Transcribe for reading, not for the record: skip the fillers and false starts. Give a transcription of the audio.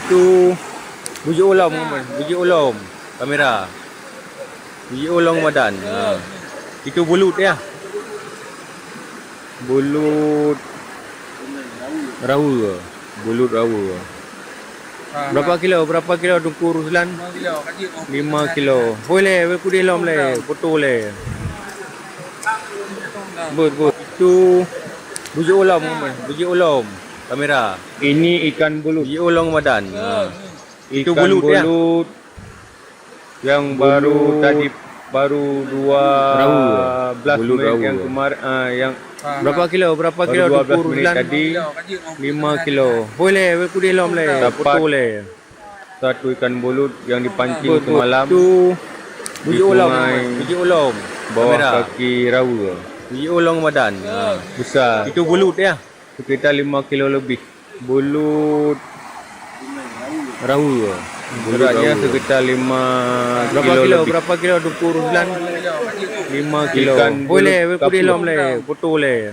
Itu biji ulam, biji ulam. Kamera. Biji ulam Ramadan. Itu bulut ya. Bulut rawa. Bulut rawa. Berapa kilo Tunku Ruslan? 5 kilo. Boleh kudi lom le, foto le. But. Itu biji ulam. Kamera. Ini ikan bulut. Biji ulam Ramadan. Itu bulut ya. Yang baru 12 menit yang kemarin yang berapa kilo Tunku Ruslan? Tadi 5 kilo. Boleh kudi lom le, foto le. Satu ikan bulut yang dipancing semalam. Itu biji ulam. Bawah kaki rawa. Biji ulam Ramadan. Besar. Itu bulut ya. Sekitar 5 kilo lebih. Bulut rawa. Beratnya sekitar 5 kilo. Berapa kilo Tunku Ruslan? 5 kilo. Boleh kudi lom le, foto le.